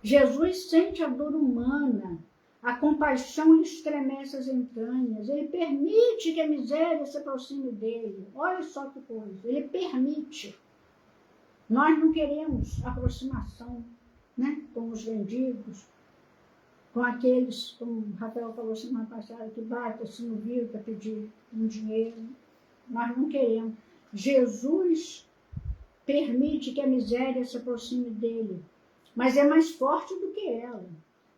S1: Jesus sente a dor humana, a compaixão lhe estremece as entranhas, ele permite que a miséria se aproxime dele. Olha só que coisa, ele permite. Nós não queremos aproximação, né, com os mendigos, com aqueles, como o Rafael falou semana passada, que bate assim no vidro para pedir um dinheiro. Nós não queremos. Jesus permite que a miséria se aproxime dele, mas é mais forte do que ela.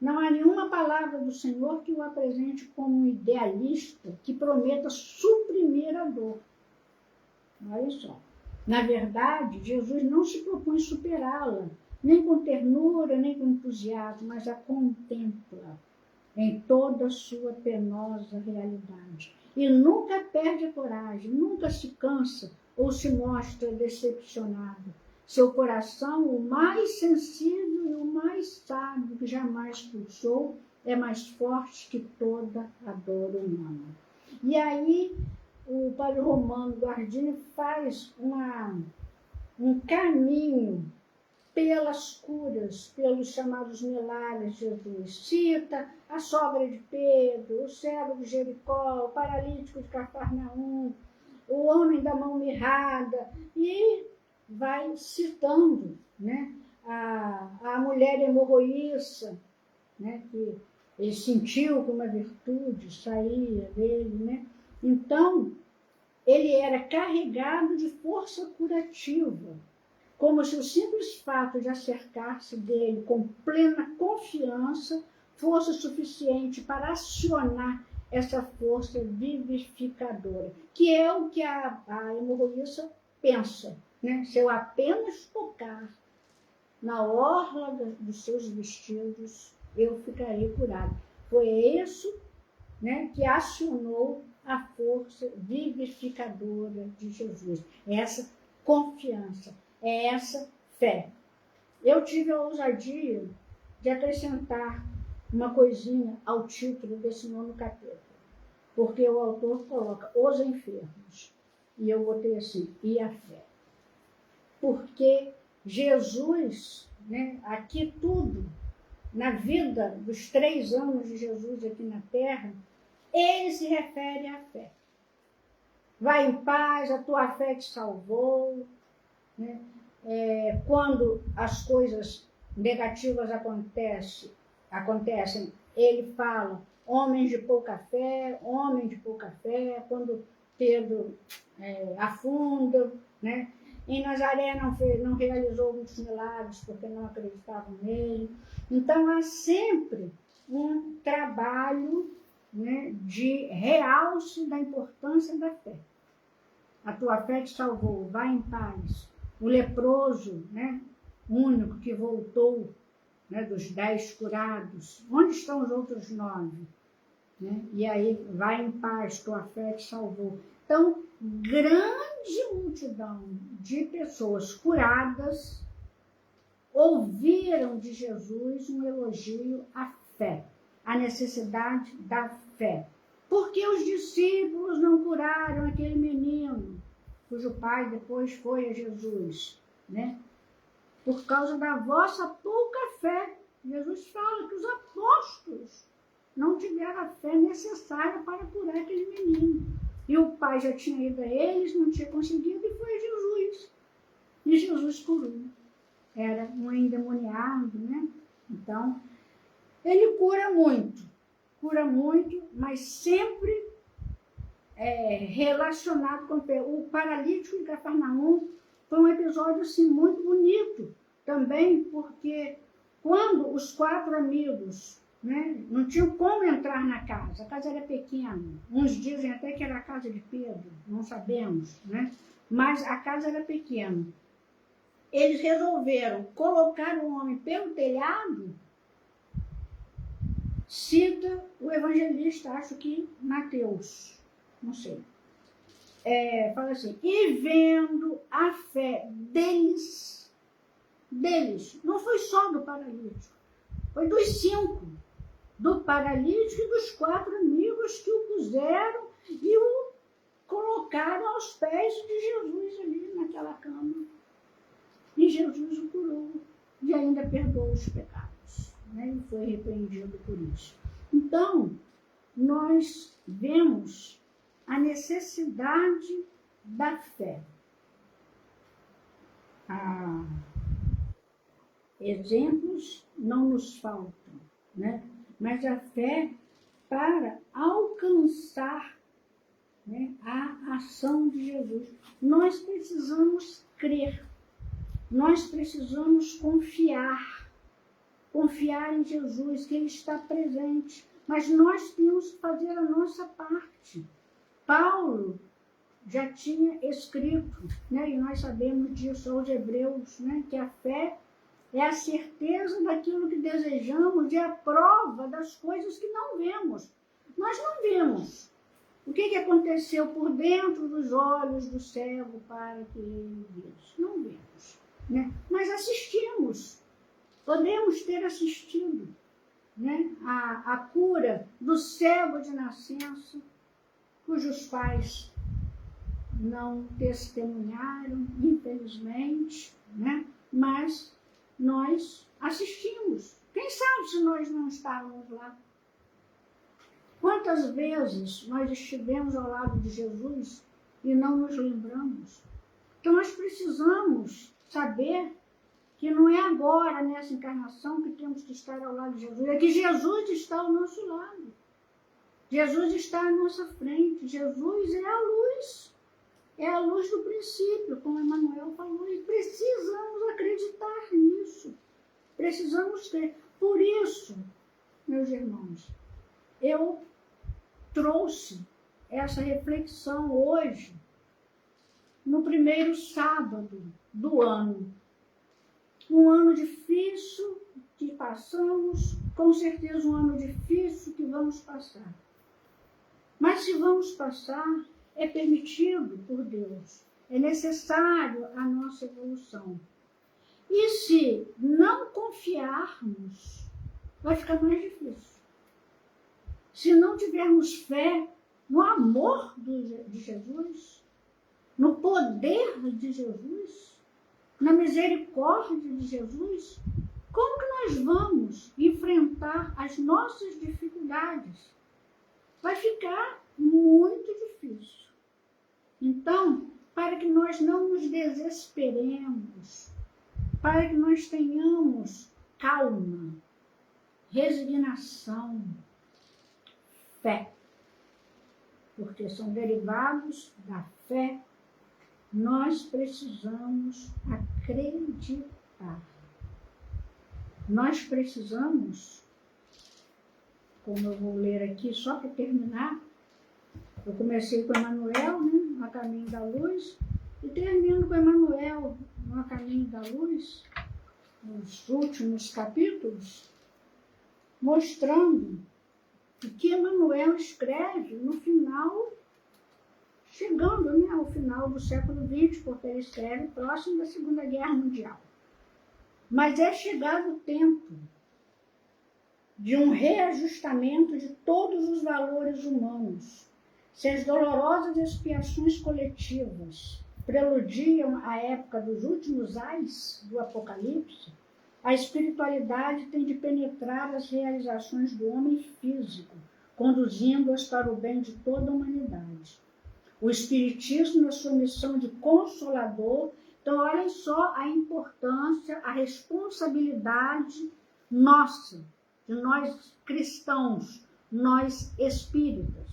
S1: Não há nenhuma palavra do Senhor que o apresente como um idealista que prometa suprimir a dor. Olha só. Na verdade, Jesus não se propõe superá-la, nem com ternura, nem com entusiasmo, mas a contempla em toda a sua penosa realidade. E nunca perde a coragem, nunca se cansa ou se mostra decepcionado. Seu coração, o mais sensível e o mais sábio que jamais pulsou, é mais forte que toda a dor humana. E aí, o padre Romano Guardini faz um caminho pelas curas, pelos chamados milagres de Jesus. Cita a sogra de Pedro, o cego de Jericó, o paralítico de Cafarnaum, o homem da mão mirrada, e vai citando, né, a mulher hemorroíça, né, que ele sentiu que uma virtude saía dele, né? Então, ele era carregado de força curativa, como se o simples fato de acercar-se dele com plena confiança fosse suficiente para acionar essa força vivificadora, que é o que a hemorroíça pensa, né? Se eu apenas tocar na orla dos seus vestidos, eu ficarei curado. Foi isso, né, que acionou a força vivificadora de Jesus. Essa confiança, é essa fé. Eu tive a ousadia de acrescentar uma coisinha ao título desse 9º capítulo, porque o autor coloca os enfermos, e eu botei assim, e a fé. Porque Jesus, né, aqui tudo, na vida dos 3 anos de Jesus aqui na Terra, ele se refere à fé. Vai em paz, a tua fé te salvou, né? Quando as coisas negativas acontecem, ele fala, homens de pouca fé, homem de pouca fé. Quando Pedro afunda, né? Em Nazaré não realizou muitos milagres porque não acreditavam nele. Então há sempre um trabalho, né, de realce da importância da fé. A tua fé te salvou, vai em paz. O leproso, né, único que voltou, né, dos 10 curados, onde estão os outros 9? Né? E aí, vai em paz, tua fé te salvou. Então, grande multidão de pessoas curadas ouviram de Jesus um elogio à fé, à necessidade da fé. Por que os discípulos não curaram aquele menino, cujo pai depois foi a Jesus, né? Por causa da vossa pouca fé. Jesus fala que os apóstolos não tiveram a fé necessária para curar aquele menino. E o pai já tinha ido a eles, não tinha conseguido, e foi a Jesus. E Jesus curou. Era um endemoniado, né? Então, ele cura muito, mas sempre relacionado com o paralítico de Cafarnaum. Foi um episódio assim, muito bonito também, porque quando os 4 amigos, né, não tinham como entrar na casa, a casa era pequena, uns dizem até que era a casa de Pedro, não sabemos, né? Mas a casa era pequena. Eles resolveram colocar o homem pelo telhado. Cita o evangelista, acho que Mateus, não sei. Fala assim, e vendo a fé deles, não foi só do paralítico, foi dos 5, do paralítico e dos 4 amigos que o puseram e o colocaram aos pés de Jesus ali naquela cama. E Jesus o curou e ainda perdoou os pecados, né? E foi repreendido por isso. Então, nós vemos a necessidade da fé. Exemplos não nos faltam, né? Mas a fé para alcançar, né, a ação de Jesus. Nós precisamos crer, nós precisamos confiar em Jesus, que Ele está presente, mas nós temos que fazer a nossa parte. Paulo já tinha escrito, né, e nós sabemos disso aos Hebreus, né, que a fé é a certeza daquilo que desejamos e a prova das coisas que não vemos. Nós não vemos o que aconteceu por dentro dos olhos do cego para que ele visse. Não vemos, né? Mas assistimos, podemos ter assistido. né, a cura do cego de nascença, cujos pais não testemunharam, infelizmente, né? Mas nós assistimos. Quem sabe se nós não estávamos lá? Quantas vezes nós estivemos ao lado de Jesus e não nos lembramos? Então nós precisamos saber que não é agora, nessa encarnação, que temos que estar ao lado de Jesus. É que Jesus está ao nosso lado. Jesus está à nossa frente. Jesus é a luz. É a luz do princípio, como Emmanuel falou. E precisamos acreditar nisso. Precisamos ter. Por isso, meus irmãos, eu trouxe essa reflexão hoje, no primeiro sábado do ano. Um ano difícil que passamos, com certeza um ano difícil que vamos passar. Mas se vamos passar, é permitido por Deus. É necessário a nossa evolução. E se não confiarmos, vai ficar mais difícil. Se não tivermos fé no amor de Jesus, no poder de Jesus, na misericórdia de Jesus, como que nós vamos enfrentar as nossas dificuldades? Vai ficar muito difícil. Então, para que nós não nos desesperemos, para que nós tenhamos calma, resignação, fé, porque são derivados da fé, nós precisamos acreditar. Nós precisamos, como eu vou ler aqui, só para terminar, eu comecei com Emmanuel, né, no Caminho da Luz, e termino com Emmanuel no Caminho da Luz, nos últimos capítulos, mostrando o que Emmanuel escreve no final, chegando, né, ao final do século XX, porque ele escreve próximo da Segunda Guerra Mundial. Mas é chegado o tempo de um reajustamento de todos os valores humanos. Se as dolorosas expiações coletivas preludiam a época dos últimos ais do Apocalipse, a espiritualidade tem de penetrar as realizações do homem físico, conduzindo-as para o bem de toda a humanidade. O Espiritismo, na sua missão de consolador, então olhem só a importância, a responsabilidade nossa, de nós cristãos, nós espíritas.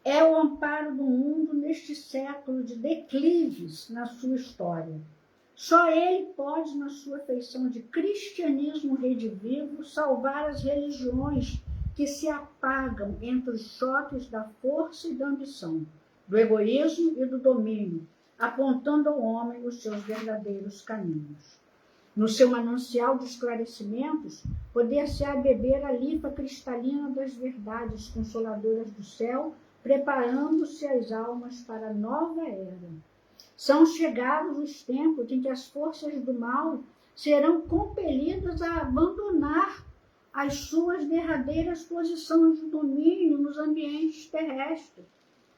S1: É o amparo do mundo neste século de declives na sua história. Só ele pode, na sua feição de cristianismo redivivo, salvar as religiões que se apagam entre os choques da força e da ambição, do egoísmo e do domínio, apontando ao homem os seus verdadeiros caminhos. No seu manancial de esclarecimentos, poder-se-á beber a linfa cristalina das verdades consoladoras do céu, preparando-se as almas para a nova era. São chegados os tempos em que as forças do mal serão compelidas a abandonar as suas derradeiras posições de domínio nos ambientes terrestres.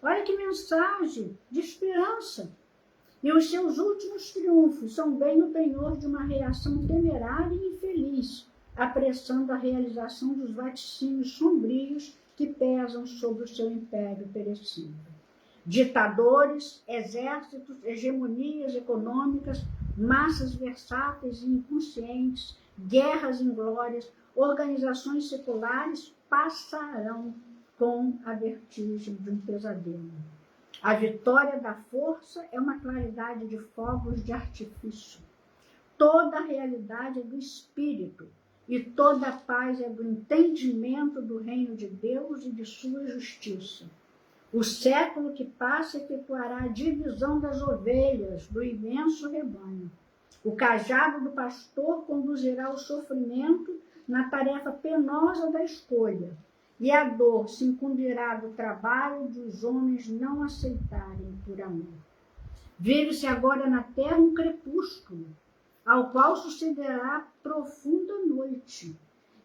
S1: Olha que mensagem de esperança! E os seus últimos triunfos são bem o penhor de uma reação temerária e infeliz, apressando a realização dos vaticínios sombrios que pesam sobre o seu império perecível. Ditadores, exércitos, hegemonias econômicas, massas versáteis e inconscientes, guerras inglórias, organizações seculares passarão com a vertigem de um pesadelo. A vitória da força é uma claridade de fogos de artifício. Toda a realidade é do espírito e toda a paz é do entendimento do reino de Deus e de sua justiça. O século que passa efetuará a divisão das ovelhas do imenso rebanho. O cajado do pastor conduzirá o sofrimento na tarefa penosa da escolha, e a dor se incumbirá do trabalho dos homens não aceitarem por amor. Vive-se agora na terra um crepúsculo, ao qual sucederá profunda noite,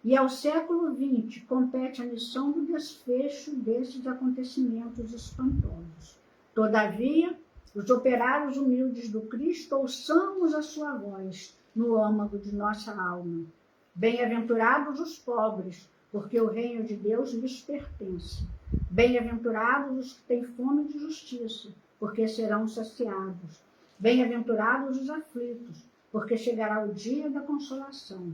S1: E ao século XX compete a missão do desfecho desses acontecimentos espantosos. Todavia, os operários humildes do Cristo ouçamos a sua voz no âmago de nossa alma. Bem-aventurados os pobres, porque o reino de Deus lhes pertence. Bem-aventurados os que têm fome de justiça, porque serão saciados. Bem-aventurados os aflitos, porque chegará o dia da consolação.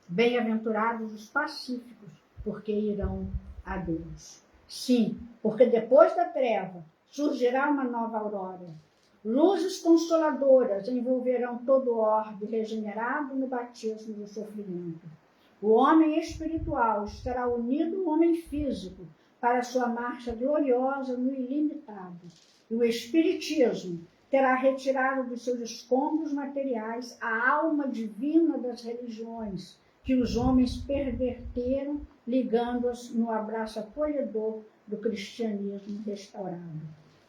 S1: Bem-aventurados os pacíficos, porque irão a Deus. Sim, porque depois da treva surgirá uma nova aurora. Luzes consoladoras envolverão todo o orbe regenerado no batismo do sofrimento. O homem espiritual estará unido ao homem físico para sua marcha gloriosa no ilimitado. E o espiritismo terá retirado dos seus escombros materiais a alma divina das religiões que os homens perverteram, ligando-as no abraço acolhedor do cristianismo restaurado.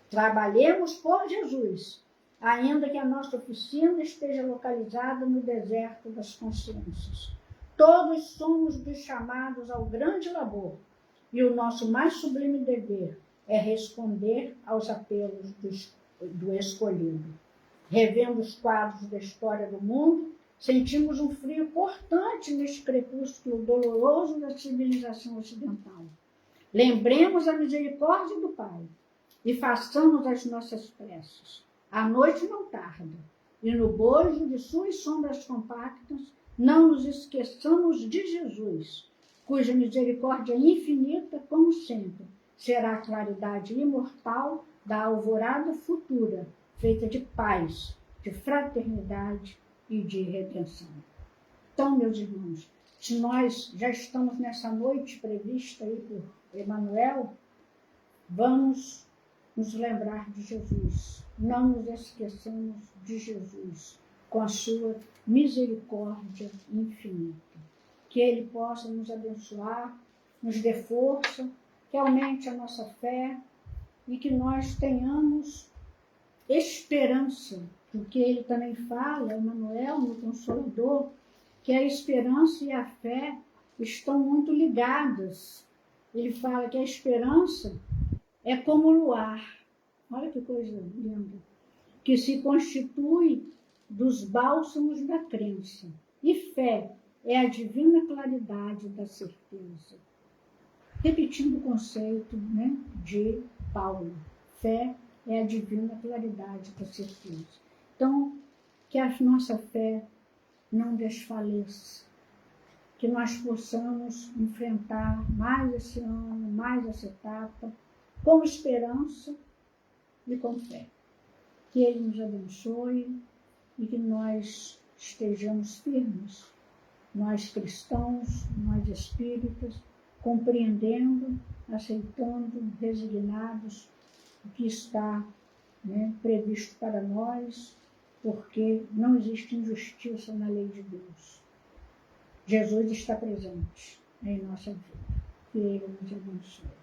S1: Trabalhemos por Jesus, ainda que a nossa oficina esteja localizada no deserto das consciências. Todos somos chamados ao grande labor, e o nosso mais sublime dever é responder aos apelos do escolhido. Revendo os quadros da história do mundo, sentimos um frio cortante neste crepúsculo doloroso da civilização ocidental. Lembremos a misericórdia do Pai e façamos as nossas preces. A noite não tarda, e no bojo de suas sombras compactas, não nos esqueçamos de Jesus, cuja misericórdia infinita, como sempre, será a claridade imortal da alvorada futura, feita de paz, de fraternidade e de redenção. Então, meus irmãos, se nós já estamos nessa noite prevista aí por Emmanuel, vamos nos lembrar de Jesus. Não nos esqueçamos de Jesus, com a sua misericórdia infinita. Que Ele possa nos abençoar, nos dê força, que aumente a nossa fé e que nós tenhamos esperança, porque Ele também fala, Emmanuel, no Consolador, que a esperança e a fé estão muito ligadas. Ele fala que a esperança é como o luar, olha que coisa linda, que se constitui dos bálsamos da crença. E fé é a divina claridade da certeza. Repetindo o conceito, né, de Paulo, fé é a divina claridade da certeza. Então, que a nossa fé não desfaleça, que nós possamos enfrentar mais esse ano, mais essa etapa, com esperança e com fé. Que Ele nos abençoe e que nós estejamos firmes, nós cristãos, nós espíritas, compreendendo, aceitando, resignados o que está, né, previsto para nós, porque não existe injustiça na lei de Deus. Jesus está presente em nossa vida. Que Ele nos abençoe.